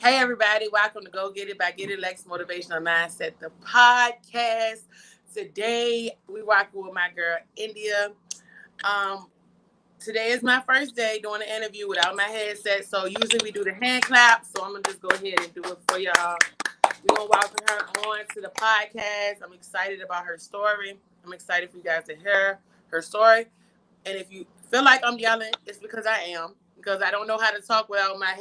Hey everybody, welcome to Go Get It by Getitlex Motivational Mindset, the podcast. Today we rocking with my girl India. Um, Today is my first day doing an interview without my headset, so usually we do the hand clap. So I'm gonna just go ahead and do it for y'all. We're gonna welcome her on to the podcast. I'm excited about her story. I'm excited for you guys to hear her story. And if you feel like I'm yelling, it's because I am. Because I don't know how to talk without my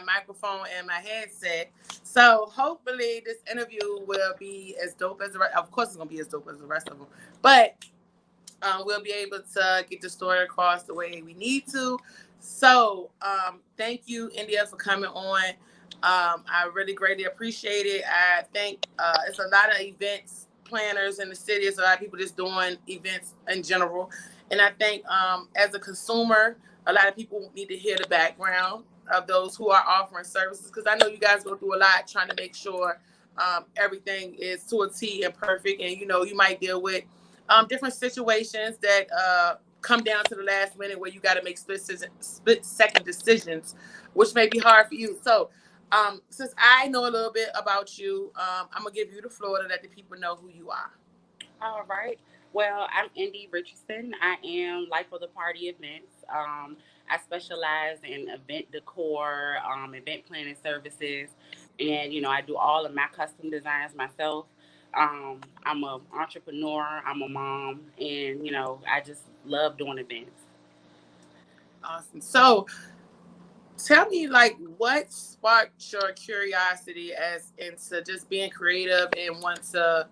microphone, and my headset. So hopefully this interview will be as dope as the rest. Of course, it's gonna be as dope as the rest of them. But we'll be able to get the story across the way we need to. So thank you, India, for coming on. I really greatly appreciate it. I think it's a lot of events planners in the city. It's a lot of people just doing events in general. And I think as a consumer, a lot of people need to hear the background of those who are offering services, because I know you guys go through a lot trying to make sure everything is to a T and perfect. And, you might deal with different situations that come down to the last minute where you got to make split second decisions, which may be hard for you. So since I know a little bit about you, I'm going to give you the floor to let the people know who you are. All right. Well, I'm Indy Richardson. I am Life of the Party events. I specialize in event decor, event planning services, and I do all of my custom designs myself. I'm an entrepreneur. I'm a mom, and I just love doing events. Awesome. So tell me, like, what sparked your curiosity as into just being creative and want to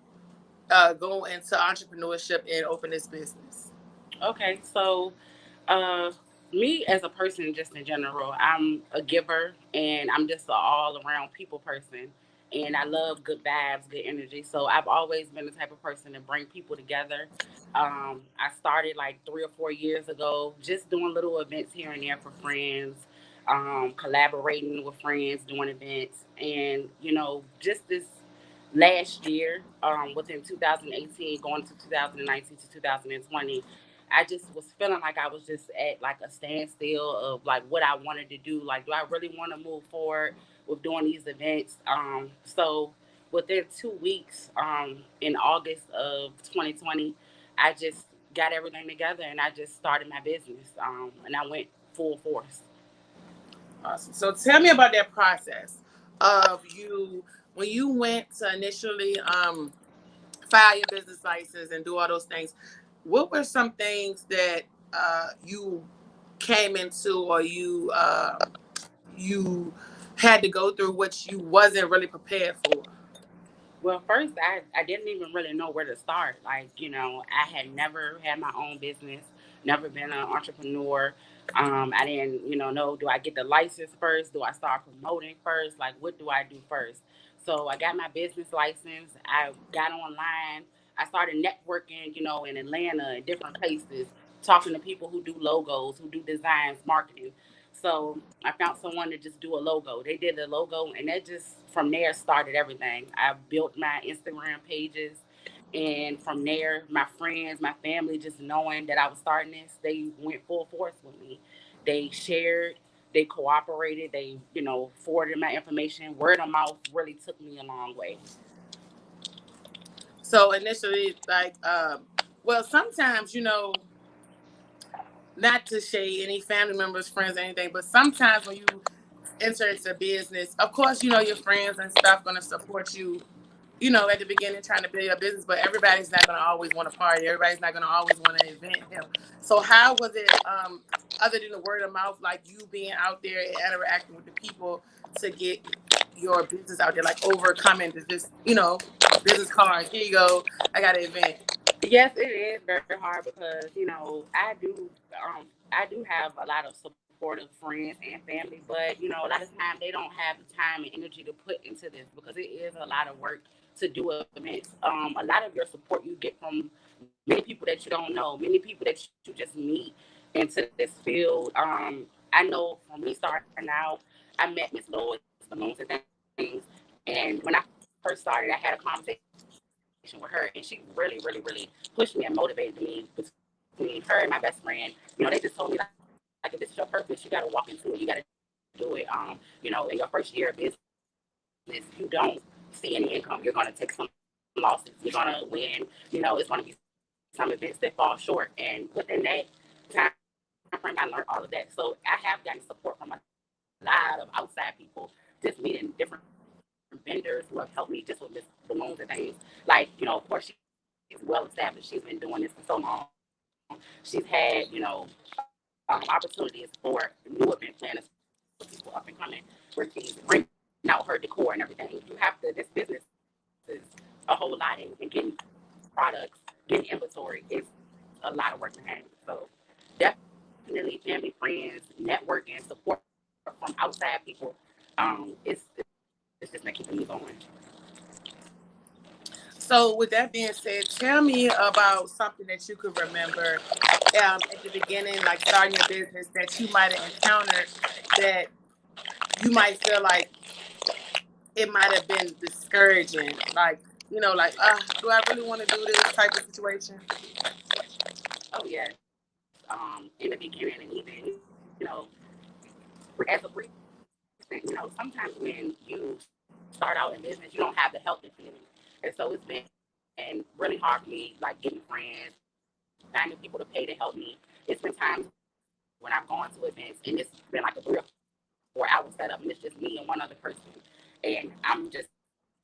go into entrepreneurship and open this business? Okay, so uh, me as a person, just in general, I'm a giver and I'm just an all around people person. And I love good vibes, good energy. So I've always been the type of person to bring people together. I started like 3 or 4 years ago, just doing little events here and there for friends, collaborating with friends, doing events. And, just this last year, within 2018, going to 2019 to 2020, I just was feeling like I was just at like a standstill of like what I wanted to do. Like, do I really want to move forward with doing these events? So within 2 weeks, in August of 2020, I just got everything together and I just started my business. And I went full force. Awesome. So tell me about that process of you when you went to initially file your business license and do all those things. What were some things that you came into, or you had to go through, which you wasn't really prepared for? Well, first, I didn't even really know where to start. Like, I had never had my own business, never been an entrepreneur. I didn't, know, do I get the license first? Do I start promoting first? Like, what do I do first? So I got my business license. I got online. I started networking, in Atlanta and different places, talking to people who do logos, who do designs, marketing. So I found someone to just do a logo. They did a logo, and that just from there started everything. I built my Instagram pages, and from there, my friends, my family, just knowing that I was starting this, they went full force with me. They shared, they cooperated, they forwarded my information. Word of mouth really took me a long way. So initially, like, well, sometimes not to shade any family members, friends, or anything, but sometimes when you enter into business, of course, your friends and stuff gonna support you, at the beginning trying to build your business, but everybody's not gonna always want to party. Everybody's not gonna always want to event him. So how was it, other than the word of mouth, like you being out there and interacting with the people to get your business out there, like overcoming this, business cards. Here you go. I got an event. Yes, it is very hard because I do have a lot of supportive friends and family, but a lot of times they don't have the time and energy to put into this because it is a lot of work to do events. A lot of your support you get from many people that you don't know, many people that you just meet into this field. I know from me starting out, I met Miss Lois amongst the things, and when I first started, I had a conversation with her, and she really pushed me and motivated me. Between her and my best friend, they just told me like, if this is your purpose, you got to walk into it, you got to do it. In your first year of business, you got to you don't see any income. You're going to take some losses. You're going to win. It's going to be some events that fall short. And within that time frame, I learned all of that. So I have gotten support from a lot of outside people, just meeting different vendors who have helped me just with this balloons and things. Like, of course, she's well established. She's been doing this for so long. She's had, opportunities for new event planners for people up and coming, where she's bringing out her decor and everything. You have to, this business is a whole lot, and getting products, getting inventory is a lot of work behind it. So definitely family, friends, networking, support from outside people. It's just been keeping me going. So, with that being said, tell me about something that you could remember at the beginning, like starting your business, that you might have encountered that you might feel like it might have been discouraging. Like, like, do I really want to do this type of situation? Oh yes, in the beginning, and even as a recent, sometimes when you start out in business, you don't have the help that you need, and so it's been really hard for me, like getting friends, finding people to pay to help me. It's been times when I've gone to events and it's been like a 3 or 4 hour setup, and it's just me and one other person, and I'm just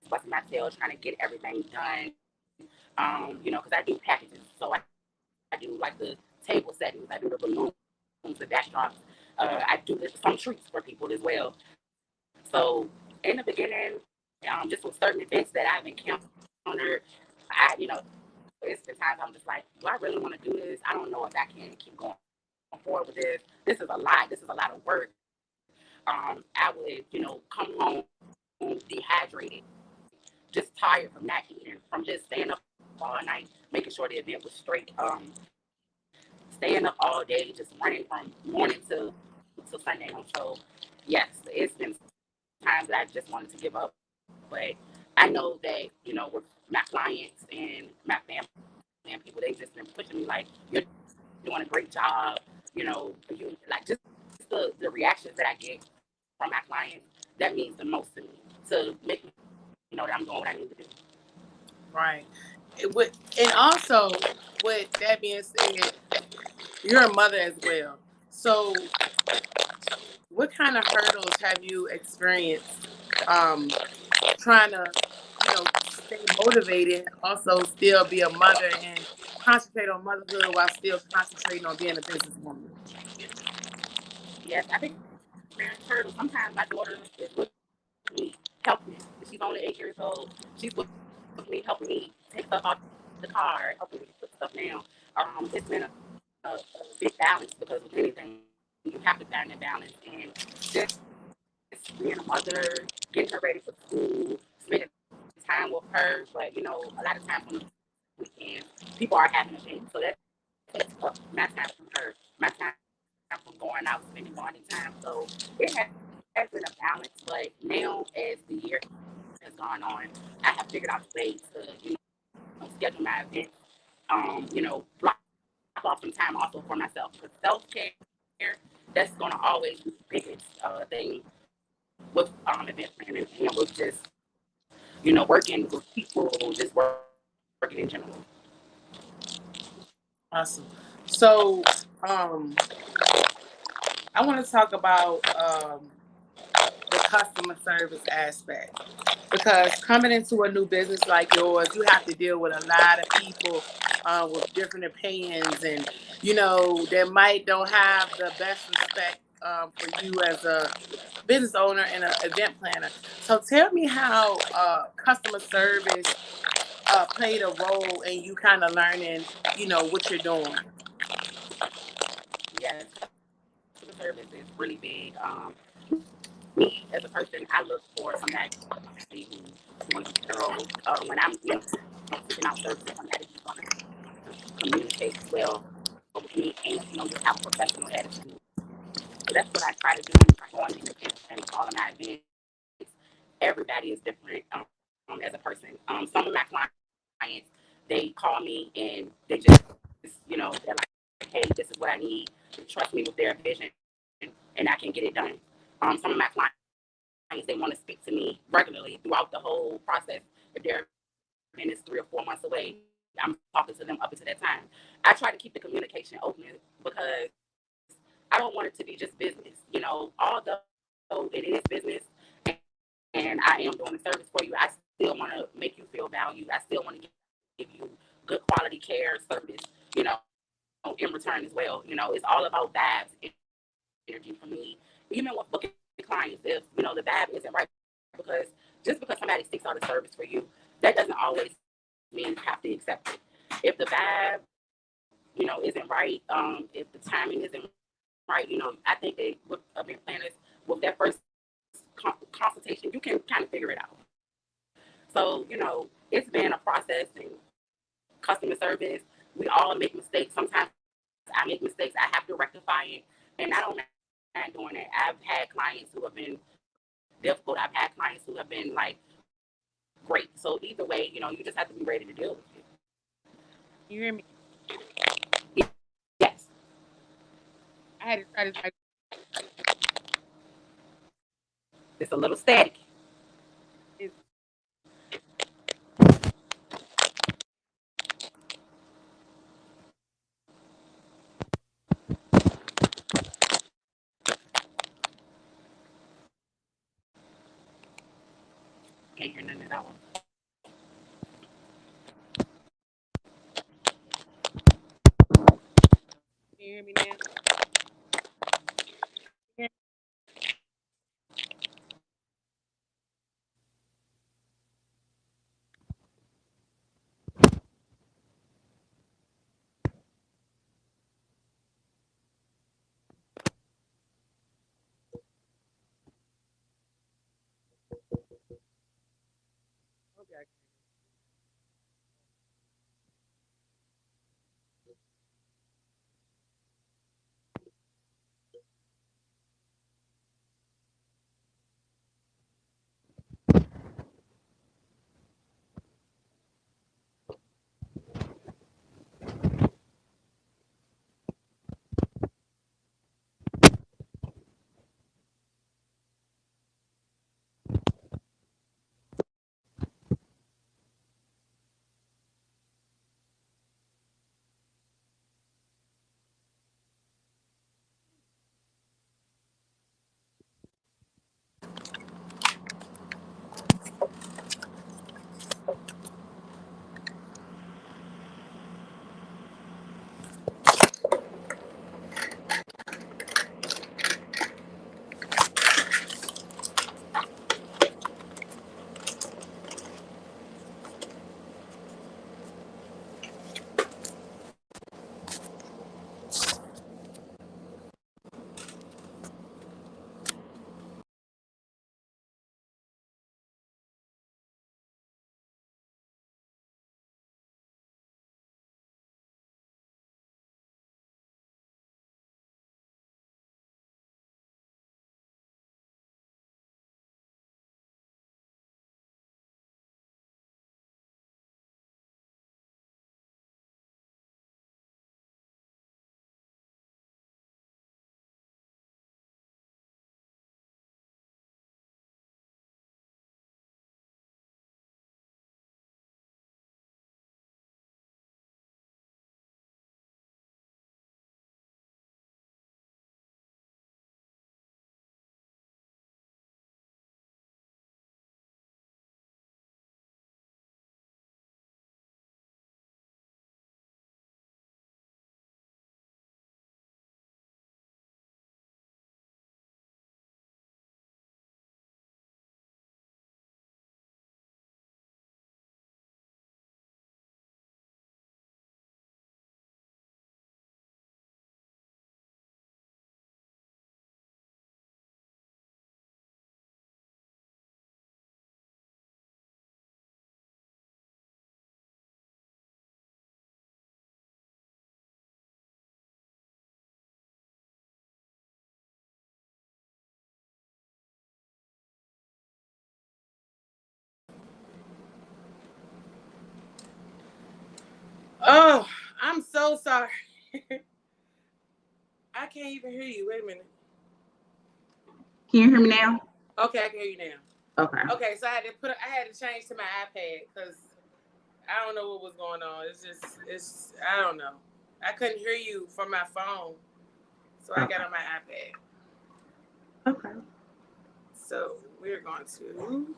busting my tail trying to get everything done. Because I do packages, so I do like the table settings, I do the balloons, the backdrops. I do some treats for people as well. So in the beginning, just with certain events that I've encountered, it's been times I'm just like, do I really want to do this? I don't know if I can keep going forward with this. This is a lot. This is a lot of work. I would, come home dehydrated, just tired from not eating, from just staying up all night, making sure the event was straight. Staying up all day, just running from morning to Sunday. So yes, it's been times that I just wanted to give up, but I know that with my clients and my family and people, they've just been pushing me like, you're doing a great job. You like just the reactions that I get from my clients, that means the most to me, to make me know that I'm doing what I need to do. Right. And also, with that being said, you're a mother as well. So, what kind of hurdles have you experienced trying to, stay motivated, also still be a mother and concentrate on motherhood while still concentrating on being a businesswoman? Yes, I've experienced hurdles. Sometimes my daughter is with me, helping me. She's only 8 years old. She's with me, helping me take stuff off the car, helping me put stuff down. It's been a big balance, because with anything, you have to find that balance. And just being a mother, getting her ready for school, spending time with her. But, a lot of times on the weekends, people are having events. So that takes up my time from her, my time from going out, spending bonding time. So it has been a balance. But now, as the year has gone on, I have figured out ways to, schedule my events, block off some time also for myself. Because self-care, that's going to always be the biggest thing with event planning, and with just, working with people, just working in general. Awesome. So, I want to talk about the customer service aspect, because coming into a new business like yours, you have to deal with a lot of people with different opinions, and that might don't have the best respect for you as a business owner and an event planner. So tell me how customer service played a role in you kind of learning, what you're doing. Yes, customer service is really big. Me as a person, I look for somebody who's going to be thorough. When I'm, seeking out services, somebody who's going to communicate well with me, and just have a professional attitude. So that's what I try to do going to events and all of my events. Everybody is different, as a person. Some of my clients, they call me and they just, they're like, hey, this is what I need. They trust me with their vision, and I can get it done. Some of my clients, they want me to do everything. clients, they want to speak to me regularly throughout the whole process. If their event is 3 or 4 months away, I'm talking to them up until that time. I try to keep the communication open because I don't want it to be just business. Although it is business and I am doing a service for you, I still want to make you feel valued. I still want to give you good quality care, service, in return as well. It's all about vibes, energy for me. Even with booking clients, if the vibe isn't right, because just because somebody seeks out a service for you, that doesn't always mean you have to accept it. If the vibe, isn't right, if the timing isn't right, I think that with event planners, with their first consultation, you can kind of figure it out. So, it's been a process and customer service. We all make mistakes. Sometimes I make mistakes. I have to rectify it. And I don't mind doing that. I've had clients who have been difficult. I've had clients who have been great. So either way, you just have to be ready to deal with it. You hear me? Yes. I had to try this. It's a little static. It's, Can't hear none of that one. can you hear me now? Yeah. Okay. Oh, I'm so sorry. I can't even hear you. Wait a minute. Can you hear me now? Okay, I can hear you now. Okay. Okay, so I had to change to my iPad because I don't know what was going on. It's I don't know. I couldn't hear you from my phone, so I got Okay. on my iPad. Okay. So we're going to.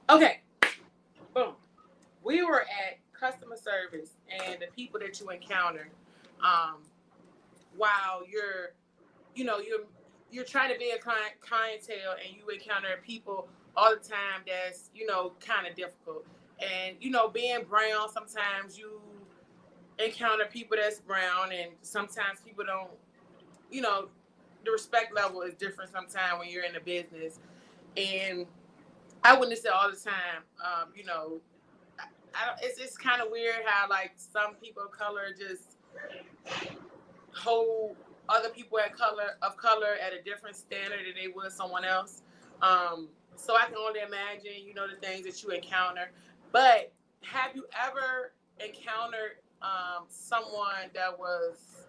Okay, boom. We were at customer service and the people that you encounter, um, while you're trying to be a clientele and you encounter people all the time that's kind of difficult. And being brown, sometimes you encounter people that's brown, and sometimes people don't. You know, the respect level is different sometimes when you're in a business. And I witness it all the time. It's kind of weird how like some people of color just hold other people of color at a different standard than they would someone else. So I can only imagine, the things that you encounter. But have you ever encountered someone that was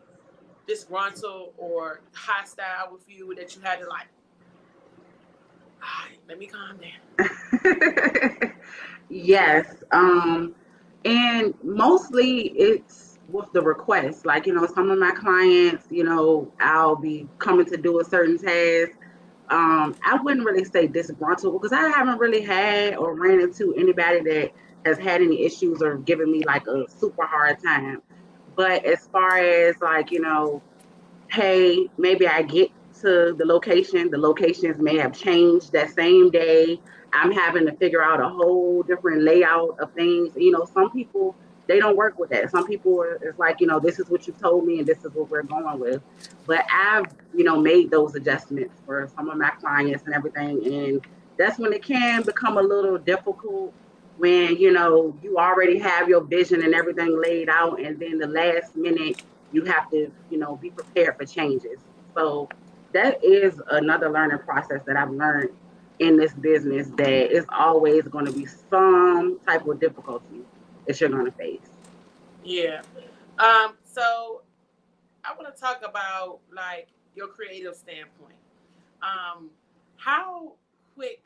disgruntled or hostile with you that you had to like, all right, let me calm down? Yes. And mostly it's with the request. Like, some of my clients, I'll be coming to do a certain task. I wouldn't really say disgruntled because I haven't really had or ran into anybody that has had any issues or given me like a super hard time. But as far as like, hey, maybe I get to the locations may have changed that same day. I'm having to figure out a whole different layout of things. Some people, they don't work with that. Some people it's like, this is what you told me and this is what we're going with. But I've, made those adjustments for some of my clients and everything. And that's when it can become a little difficult when, you already have your vision and everything laid out. And then the last minute, you have to, be prepared for changes. So that is another learning process that I've learned in this business that is always going to be some type of difficulty that you're going to face. Yeah. So I want to talk about like your creative standpoint. Um, how quick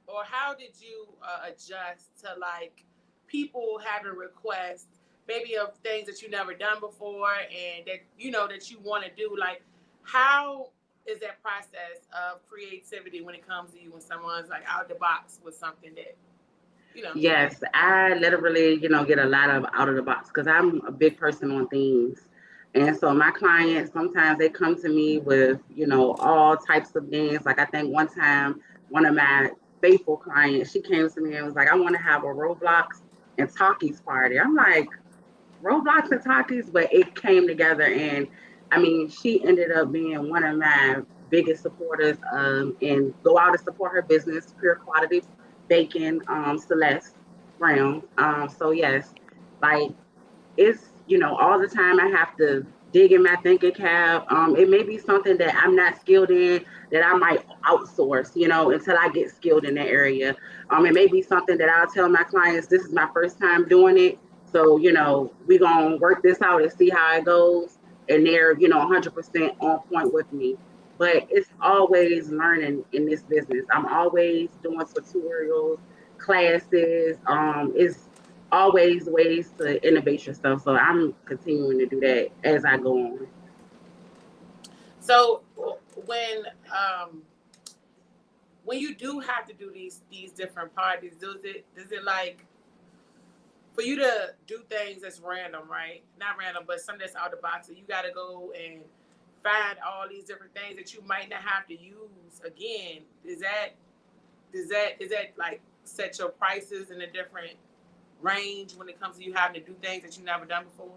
or how did you adjust to like people having requests, maybe of things that you never done before, and that that you want to do? Like, how is that process of creativity when it comes to you when someone's like out of the box with something that you know? Yes, I literally, get a lot of out of the box because I'm a big person on themes. And so my clients, sometimes they come to me with, all types of things. Like I think one time, one of my faithful clients, she came to me and was like, I want to have a Roblox and Talkies party. I'm like, Roblox and Takis, but it came together. And I mean, she ended up being one of my biggest supporters, and go out and support her business, Pure Quality Bacon, Celeste Brown. So yes, like it's all the time I have to dig in my thinking cap. It may be something that I'm not skilled in that I might outsource, until I get skilled in that area. It may be something that I'll tell my clients this is my first time doing it, so we're gonna work this out and see how it goes, and they're 100% on point with me. But it's always learning in this business. I'm always doing tutorials, classes. It's always ways to innovate yourself. So I'm continuing to do that as I go on. So when um when you do have to do these different parties, does it like for you to do things that's random, right? Not random, but something that's out of the box. And you got to go and find all these different things that you might not have to use again. Is that like set your prices in a different range when it comes to you having to do things that you never done before?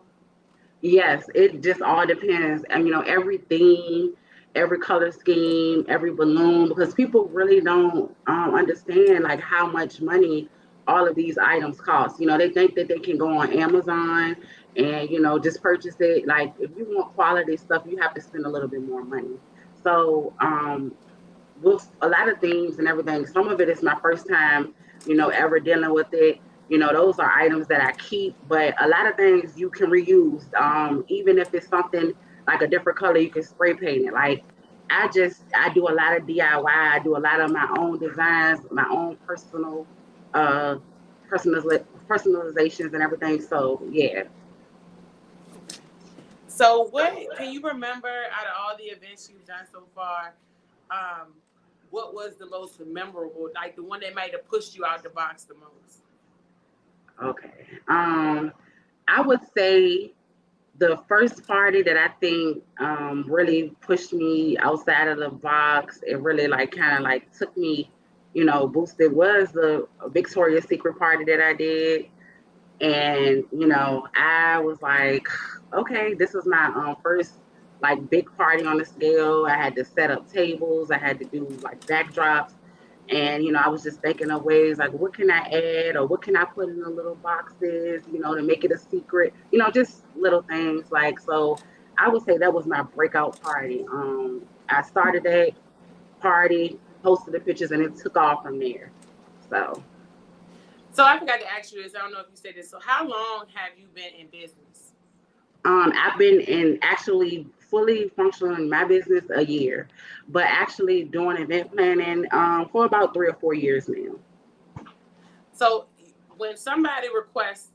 Yes, it just all depends. And every theme, every color scheme, every balloon, because people really don't understand like how much money all of these items cost. They think that they can go on Amazon and just purchase it. Like if you want quality stuff, you have to spend a little bit more money. So with a lot of things and everything. Some of it is my first time, ever dealing with it. Those are items that I keep, but a lot of things you can reuse. Even if it's something like a different color, you can spray paint it. Like I do a lot of DIY. I do a lot of my own designs, my own uh personalizations and everything. So yeah. So, what can you remember out of all the events you've done so far? Um, what was the most memorable, like the one that might have pushed you out the box the most? Okay. I would say the first party that I think really pushed me outside of the box, it really like kind of like took me, boosted, was the Victoria's Secret party that I did. And I was like, okay, this was my first like big party on the scale. I had to set up tables, I had to do like backdrops, and I was just thinking of ways like what can I add or what can I put in the little boxes, to make it a secret, just little things like. So I would say that was my breakout party. I started that party, posted the pictures, and it took off from there. So So, I forgot to ask you this. I don't know if you said this. So, how long have you been in business? I've been in actually fully functional in my business a year, but actually doing event planning for about 3 or 4 years now. So, when somebody requests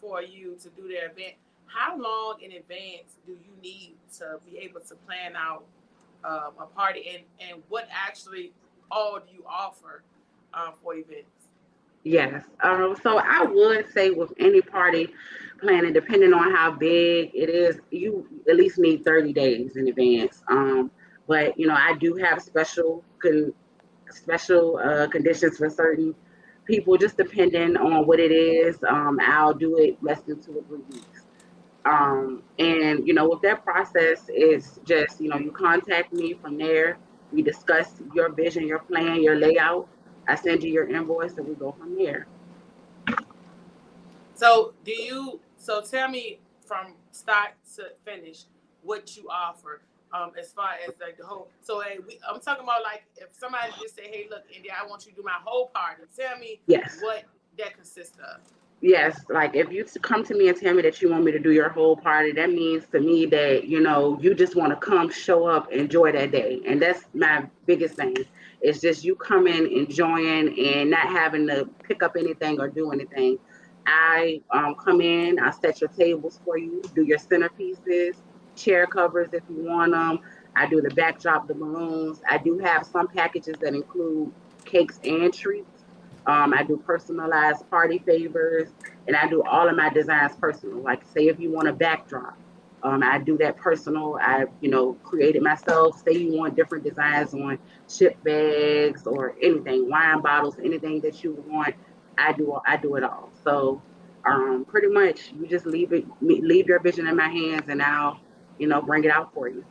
for you to do their event, how long in advance do you need to be able to plan out a party, and what actually all do you offer for events? Yes. So I would say with any party planning, depending on how big it is, you at least need 30 days in advance. But I do have special conditions for certain people, just depending on what it is. I'll do it less than 2 or 3 weeks. And with that process, it's just you contact me from there. We discuss your vision, your plan, your layout. I send you your invoice, and we go from there. So, so tell me from start to finish what you offer. As far as like the whole, so hey, I'm talking about like if somebody just say, "Hey, look, India, I want you to do my whole party." Tell me Yes. what that consists of. Yes, like if you come to me and tell me that you want me to do your whole party, that means to me that you just want to come, show up, enjoy that day, and that's my biggest thing. It's just you coming, enjoying, and not having to pick up anything or do anything. I come in, I set your tables for you, do your centerpieces, chair covers if you want them. I do the backdrop, the balloons. I do have some packages that include cakes and treats. I do personalized party favors, and I do all of my designs personal. Like, say if you want a backdrop, I do that personal. I, create it myself. Say you want different designs on chip bags or anything, wine bottles, anything that you want. I do it all. So, pretty much, you just leave your vision in my hands, and I'll, bring it out for you.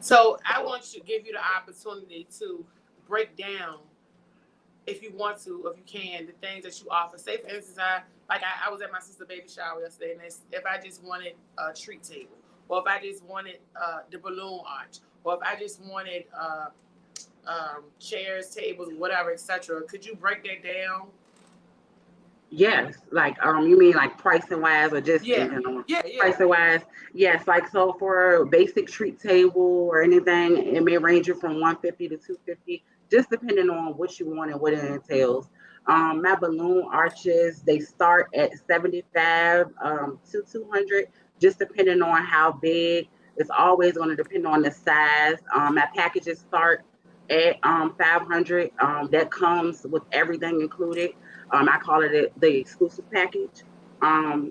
So I want to give you the opportunity to break down, if you want to, if you can, the things that you offer. Say, for instance, I was at my sister's baby shower yesterday, and if I just wanted a treat table, or if I just wanted the balloon arch, or if I just wanted chairs, tables, whatever, etc. Could you break that down? Yes, like you mean like pricing wise or just in Yeah, general? yeah. Pricing wise, yes. Like so for a basic treat table or anything, it may range you from 150 to 250, just depending on what you want and what it entails. My balloon arches, they start at 75 to 200, just depending on how big. It's always going to depend on the size. My packages start at 500. That comes with everything included. I call it the exclusive package. I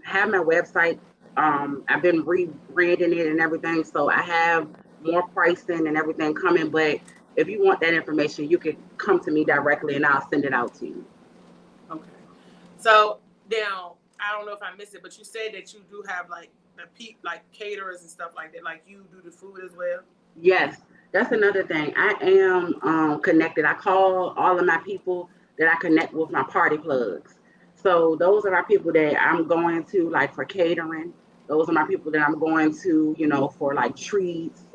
have my website. I've been rebranding it and everything, so I have more pricing and everything coming. But if you want that information, you can come to me directly, and I'll send it out to you. Okay. So now I don't know if I missed it, but you said that you do have like like caterers and stuff like that. Like you do the food as well. Yes, that's another thing. I am connected. I call all of my people that I connect with my party plugs. So those are my people that I'm going to like for catering. Those are my people that I'm going to, for like treats,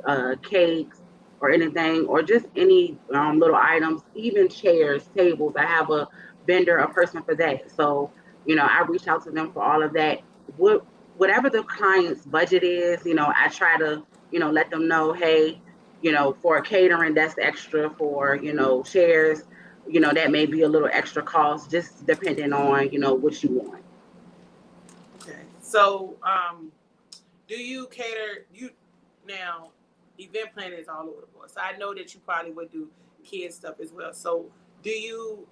cakes, or anything, or just any little items, even chairs, tables. I have a vendor, a person for that. So I reach out to them for all of that. What whatever the client's budget is, I try to, let them know, hey, for catering, that's extra. For, shares, that may be a little extra cost, just depending on, what you want. Okay. So, do you cater you now? Event planning is all over the board. So I know that you probably would do kid stuff as well. So do you,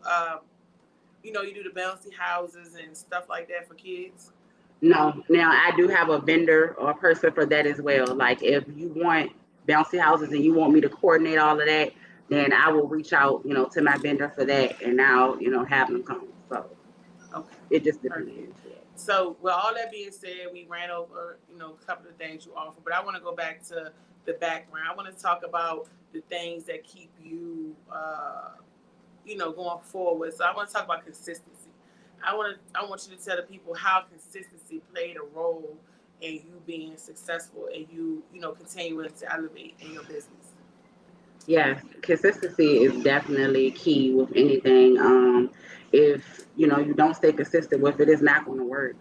you do the bouncy houses and stuff like that for kids? No, now I do have a vendor or a person for that as well. Like if you want bouncy houses and you want me to coordinate all of that, then I will reach out, to my vendor for that, and now, have them come. So Okay. it just Perfect. depends. Yeah. So, with all that being said, we ran over, a couple of things you offer, but I want to go back to the background. I want to talk about the things that keep you, going forward. So, I want to talk about consistency. I want you to tell the people how consistency played a role in you being successful and you, continuing to elevate in your business. Yes, consistency is definitely key with anything. If you don't stay consistent with it, it's not going to work.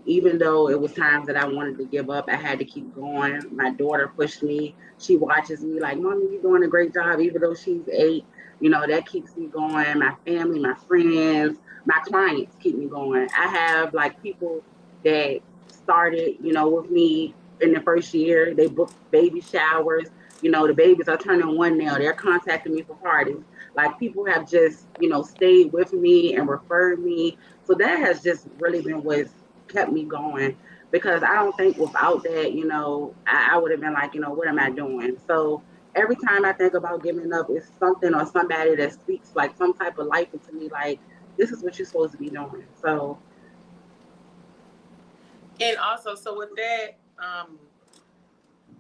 Even though it was times that I wanted to give up, I had to keep going. My daughter pushed me. She watches me like, "Mommy, you're doing a great job," even though she's 8. That keeps me going. My family, my friends, my clients keep me going. I have like people that started, with me in the first year. They booked baby showers. The babies are turning 1 now. They're contacting me for parties. Like people have just, stayed with me and referred me. So that has just really been what's kept me going, because I don't think without that, I would have been like, what am I doing? So every time I think about giving up, it's something or somebody that speaks like some type of life into me, like, this is what you're supposed to be doing. So And also, so with that,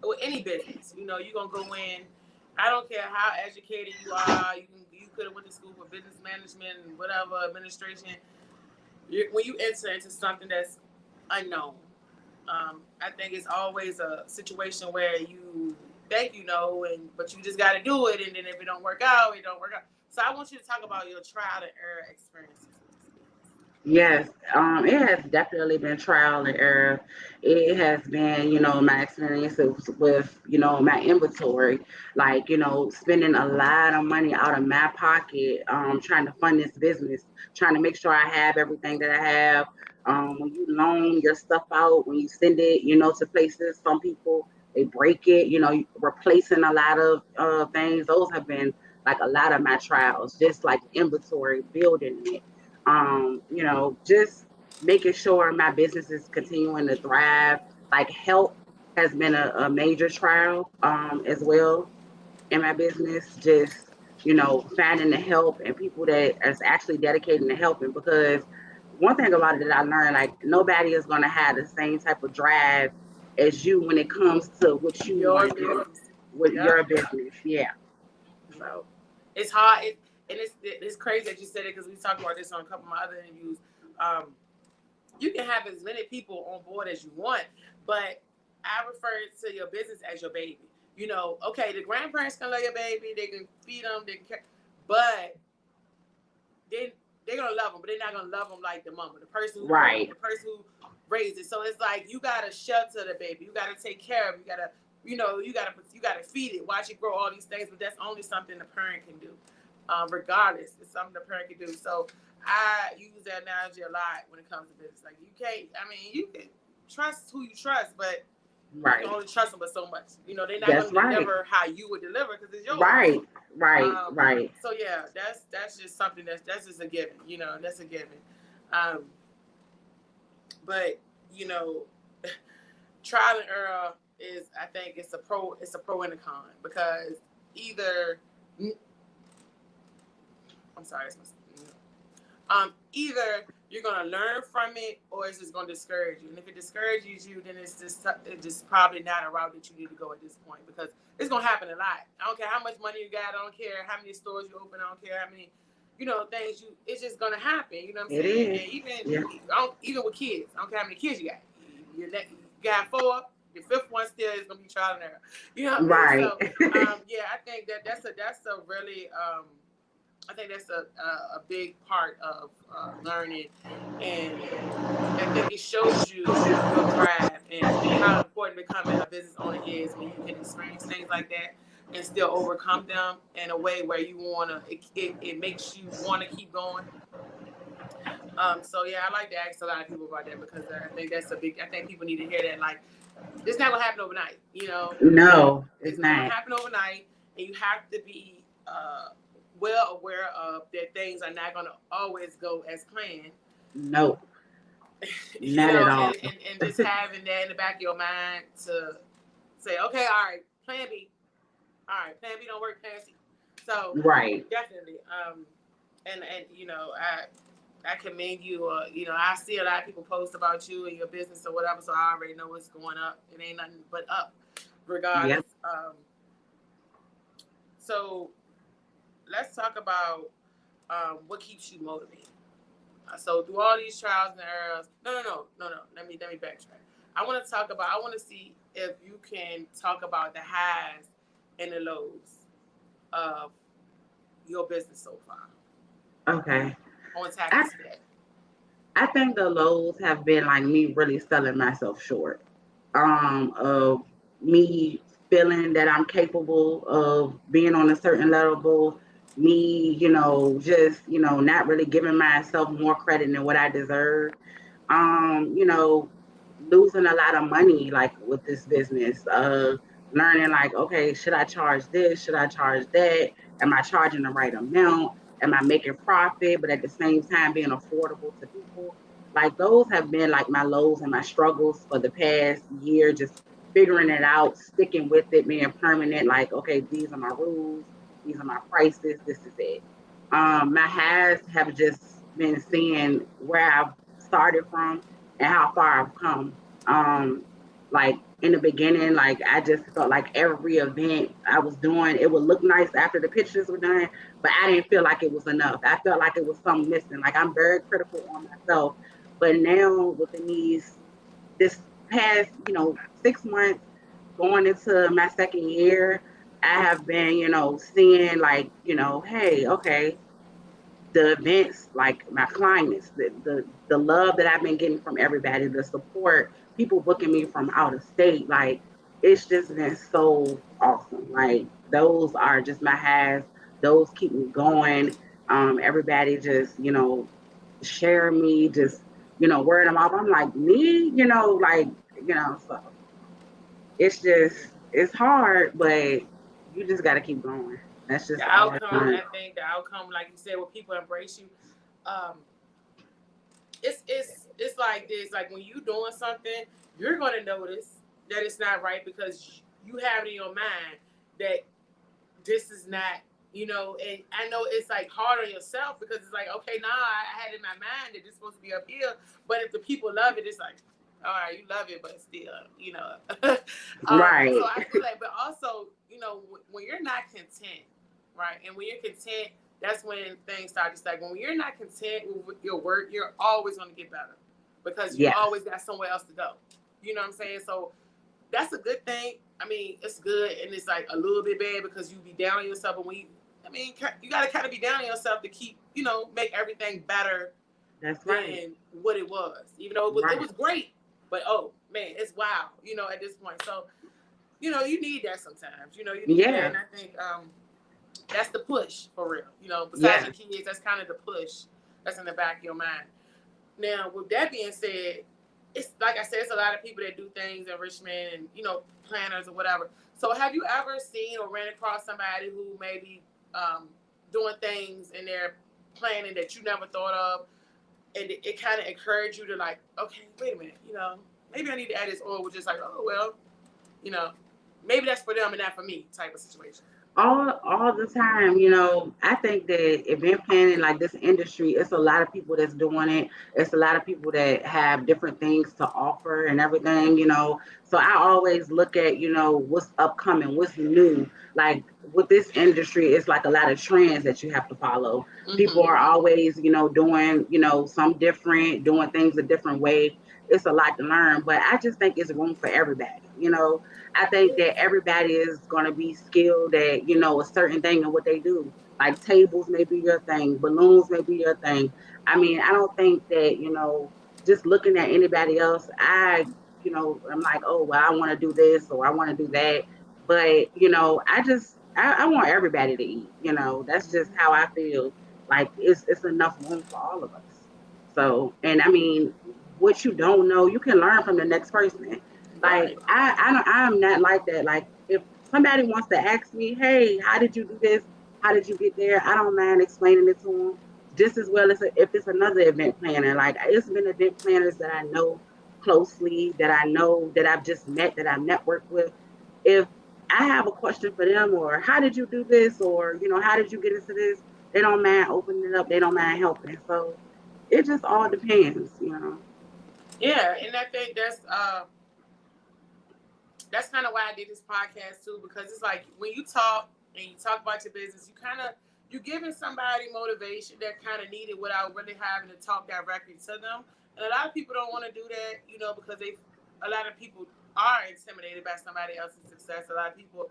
with any business, you're gonna go in. I don't care how educated you are. You could have went to school for business management and whatever administration. When you enter into something that's unknown, I think it's always a situation where you think and but you just got to do it, and then if it don't work out, it don't work out. So I want you to talk about your trial and error experiences. yes, it has definitely been trial and error. It has been, my experiences with, my inventory, like, spending a lot of money out of my pocket, trying to fund this business, trying to make sure I have everything that I have. When you loan your stuff out, when you send it, to places, some people, they break it, replacing a lot of things. Those have been like a lot of my trials, just like inventory, building it, just making sure my business is continuing to thrive. Like help has been a major trial, as well, in my business. Just, finding the help and people that is actually dedicating to helping, because one thing about it that I learned, like nobody is going to have the same type of drive as you when it comes to what you Your want to do business. with your Yep. business. Yeah. Mhm. So It's hard. And it's crazy that you said it because we talked about this on a couple of my other interviews. Um, you can have as many people on board as you want, but I refer to your business as your baby. Okay, the grandparents can love your baby, they can feed them, they can care, but then they're gonna love them, but they're not gonna love them like the mama, the person who birthed it, right, the person who raised it. So it's like you gotta shelter the baby, you gotta take care of it, you gotta feed it, watch it grow, all these things. But that's only something the parent can do. Regardless, it's something the parent can do. So I use that analogy a lot when it comes to business. Like you can't, I mean, you can trust who you trust, but you can right. only trust them but so much. They're not That's gonna right. deliver how you would deliver because it's yours. Right, right, right. So yeah, that's just something that's just a given. That's a given. Um, but you know, trial and error is, I think it's a pro and a con, because either I'm sorry, either you're gonna learn from it or it's just gonna discourage you. And if it discourages you, then it's just probably not a route that you need to go at this point, because it's gonna happen a lot. I don't care how much money you got, I don't care how many stores you open, I don't care how many things it's just gonna happen. You know what I'm It saying? is. And Yeah. even with kids, I don't care how many kids you got. You got 4, the fifth one still is gonna be trial and error. You know what I mean? Right. So yeah, I think that's a really I think that's a big part of learning, and I think it shows you your drive and how important becoming a business owner is when you can experience things like that and still overcome them in a way where you wanna it makes you want to keep going. So yeah, I like to ask a lot of people about that because I think that's a big. I think people need to hear that. Like, it's not gonna happen overnight. You know, No, it's it's not gonna not. happen overnight, and you have to be well aware of that things are not gonna always go as planned. No, You not at know, all. and just having that in the back of your mind to say, okay, all right, plan B. All right, plan B don't work, plan C. So Right. definitely, and you know, I commend you. You know, I see a lot of people post about you and your business or whatever, so I already know what's going up. It ain't nothing but up, regardless. Yep. So let's talk about what keeps you motivated. So through all these trials and errors, no. Let me backtrack. I want to talk about. I want to see if you can talk about the highs and the lows of your business so far. Okay. I want to tap I into that. I think the lows have been like me really selling myself short. Of me feeling that I'm capable of being on a certain level, me, just, not really giving myself more credit than what I deserve. You know, losing a lot of money like with this business, learning like, okay, should I charge this? Should I charge that? Am I charging the right amount? Am I making profit, but at the same time being affordable to people? Like those have been like my lows and my struggles for the past year, just figuring it out, sticking with it, being permanent. Like, okay, these are my rules, these are my prices, this is it. My highs have just been seeing where I've started from and how far I've come. Like in the beginning, like I just felt like every event I was doing, it would look nice after the pictures were done, but I didn't feel like it was enough. I felt like it was something missing. Like I'm very critical on myself, but now within this past, 6 months going into my second year, I have been, seeing like, hey, okay, the events, like my clients, the love that I've been getting from everybody, the support, people booking me from out of state, like it's just been so awesome. Like those are just my highs. Those keep me going. Everybody just, share me, just, word of mouth. I'm like, me, like, so it's hard, but you just gotta keep going. That's The just all I outcome, can. I think, the outcome, like you said, when people embrace you, um, it's like this. Like when you doing something, you're gonna notice that it's not right because you have it in your mind that this is not, and I know it's like hard on yourself because it's like, okay, nah, I had in my mind that it's supposed to be up here, but if the people love it, it's like, all right, you love it, but still, so Right. I feel like, but also, when you're not content, right, and when you're content, that's when things start to stack. When you're not content with your work, you're always going to get better because you Yes. always got somewhere else to go. You know what I'm saying? So that's a good thing. I mean, it's good and it's like a little bit bad because you be down on yourself. But when you got to kind of be down on yourself to keep, make everything better That's right. than what it was. Even though it Right. was great, but oh man, it's wild. At this point, so you need that sometimes. You need that, Yeah. and I think that's the push for real. Besides Yeah. your kids, that's kind of the push that's in the back of your mind. Now, with that being said, it's like I said, it's a lot of people that do things in Richmond and planners or whatever. So, have you ever seen or ran across somebody who may be doing things in their planning that you never thought of, and it kind of encouraged you to like, okay, wait a minute, maybe I need to add this, or we're just like, oh well, you know, maybe that's for them and not for me, type of situation. All the time, I think that event planning, like this industry, it's a lot of people that's doing it. It's a lot of people that have different things to offer and everything, so I always look at, what's upcoming, what's new. Like with this industry, it's like a lot of trends that you have to follow. People Mm-hmm. are always, doing, doing things a different way. It's a lot to learn, but I just think it's room for everybody. I think that everybody is going to be skilled at, a certain thing in what they do. Like tables may be your thing, balloons may be your thing. I mean, I don't think that, just looking at anybody else, I'm like, oh, well, I want to do this or I want to do that. But, I want everybody to eat, that's just how I feel. Like it's enough room for all of us. So, and I mean, what you don't know, you can learn from the next person. Like Right. I'm not like that. Like if somebody wants to ask me, hey, how did you do this? How did you get there? I don't mind explaining it to them just as well as if it's another event planner. Like it's been event planners that I know closely, that I know that I've just met, that I've networked with. If I have a question for them, or how did you do this, or how did you get into this? They don't mind opening it up. They don't mind helping. So it just all depends. Yeah, and I think that's kind of why I did this podcast too, because it's like when you talk and you talk about your business, you giving somebody motivation that kind of needed without really having to talk directly to them. And a lot of people don't want to do that, because a lot of people are intimidated by somebody else's success. A lot of people,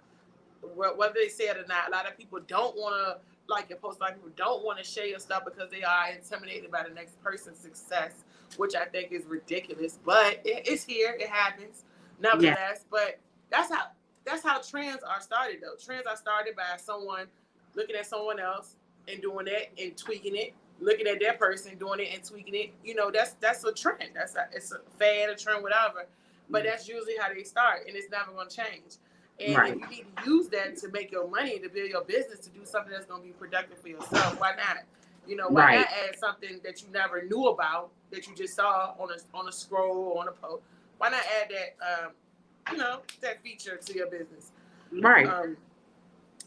whether they say it or not, a lot of people don't want to like your post. A lot of people don't want to share your stuff because they are intimidated by the next person's success, which I think is ridiculous. But it's here, it happens, Yeah. nevertheless. But that's how that's how trends are started, though. Trends are started by someone looking at someone else and doing that and tweaking it, looking at that person doing it and tweaking it. That's a trend. It's a fad, a trend, whatever. But that's usually how they start, and it's never going to change. And if Right. you need to use that to make your money, to build your business, to do something that's going to be productive for yourself, why not? Why not Right. add something that you never knew about, that you just saw on a scroll or on a post? Why not add that feature to your business? Right. Um,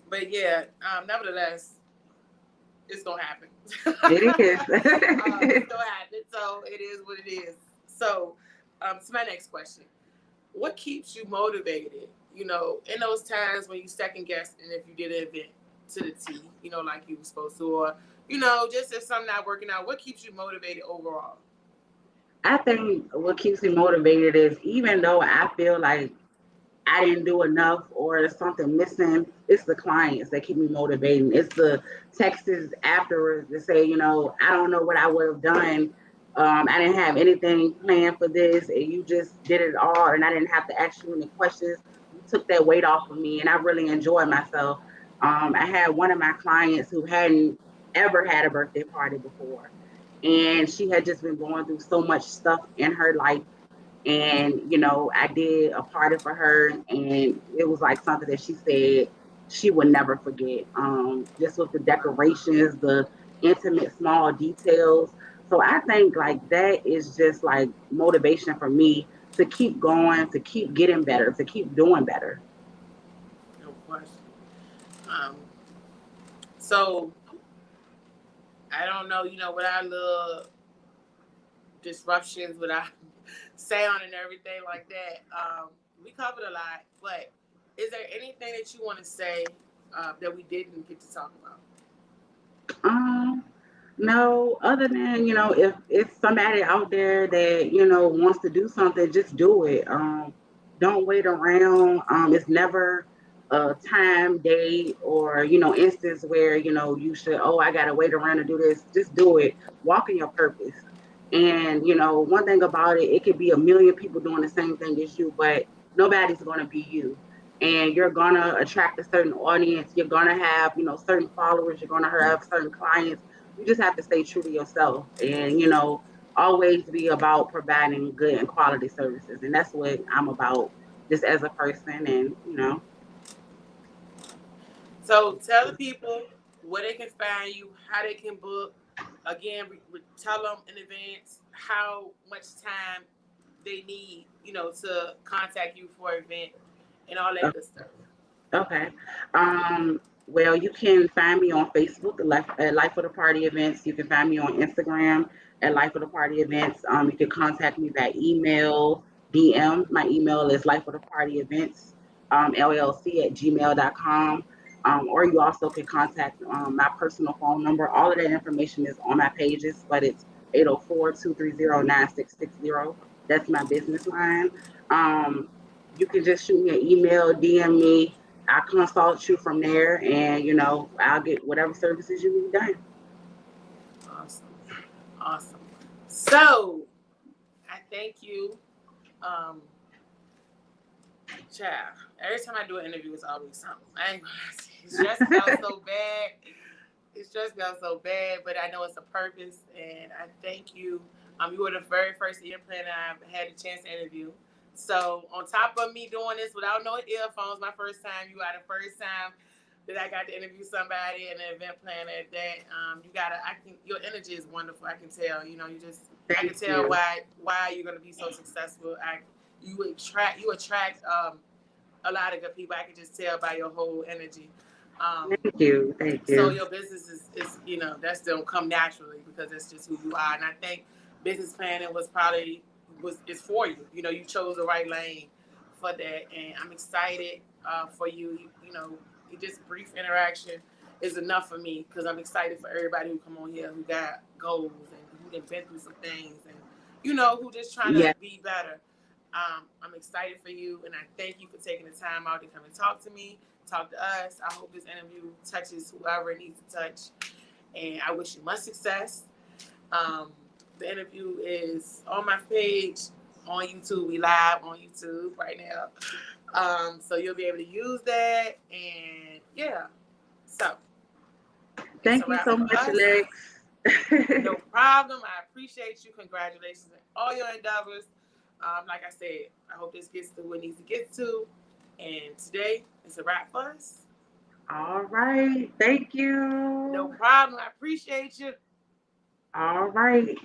but yeah, nevertheless, it's gonna happen. It is. It's gonna happen. So it is what it is. So, to my next question: what keeps you motivated? In those times when you second guess, and if you did an event to the T, like you were supposed to, or just if something not working out, what keeps you motivated overall? I think what keeps me motivated is even though I feel like I didn't do enough or there's something missing, it's the clients that keep me motivating. It's the texts afterwards that say, I don't know what I would have done. I didn't have anything planned for this, and you just did it all, and I didn't have to ask you any questions. You took that weight off of me, and I really enjoyed myself. I had one of my clients who hadn't ever had a birthday party before, and she had just been going through so much stuff in her life, and I did a party for her, and it was like something that she said she would never forget, just with the decorations, the intimate small details. So I think like that is just like motivation for me to keep going, to keep getting better, to keep doing better. No question. Um, so I don't know, what I love disruptions, without sound and everything like that. We covered a lot, but is there anything that you want to say that we didn't get to talk about? um No, other than, if it's somebody out there that, wants to do something, just do it. Don't wait around. It's never a time, date, or, instance where, you should, oh, I gotta wait around to do this. Just do it. Walk in your purpose. And, one thing about it, it could be a million people doing the same thing as you, but nobody's gonna be you. And you're gonna attract a certain audience. You're gonna have, certain followers. You're gonna have certain clients. You just have to stay true to yourself, and always be about providing good and quality services. And that's what I'm about, just as a person. And So tell the people where they can find you, how they can book. Again, tell them in advance how much time they need, to contact you for an event and all that good stuff. okay. Well, you can find me on Facebook at Life of the Party Events. You can find me on Instagram at Life of the Party Events. You can contact me by email, DM. My email is Life of the Party Events, LLC@gmail.com. Or you also can contact my personal phone number. All of that information is on my pages, but it's 804-230-9660. That's my business line. Um, you can just shoot me an email, DM me. I'll consult you from there, and I'll get whatever services you need done. Awesome. Awesome. So I thank you. Um, Child, every time I do an interview, it's always something. I ain't gonna say it stressed me out so bad. It stressed me out so bad, but I know it's a purpose, and I thank you. You were the very first ear planner I've had a chance to interview. So on top of me doing this without no earphones, my first time, you are the first time that I got to interview somebody and an event planner that your energy is wonderful. I can tell, I can tell why you're gonna be so successful. You attract a lot of good people. I can just tell by your whole energy. Thank you. So your business is that's don't come naturally because that's just who you are. And I think business planning is for you. You chose the right lane for that, and I'm excited for you. Just brief interaction is enough for me because I'm excited for everybody who come on here who got goals and who have been through some things and who just trying to be better. I'm excited for you, and I thank you for taking the time out to come and talk to me, talk to us. I hope this interview touches whoever it needs to touch, and I wish you much success. The interview is on my page on YouTube. We live on YouTube right now, so you'll be able to use that, and so thank you so much, Lex. No problem. I appreciate you. Congratulations on all your endeavors. Like I said, I hope this gets to who it needs to get to. And today, it's a wrap for us. All right. Thank you. No problem. I appreciate you. All right.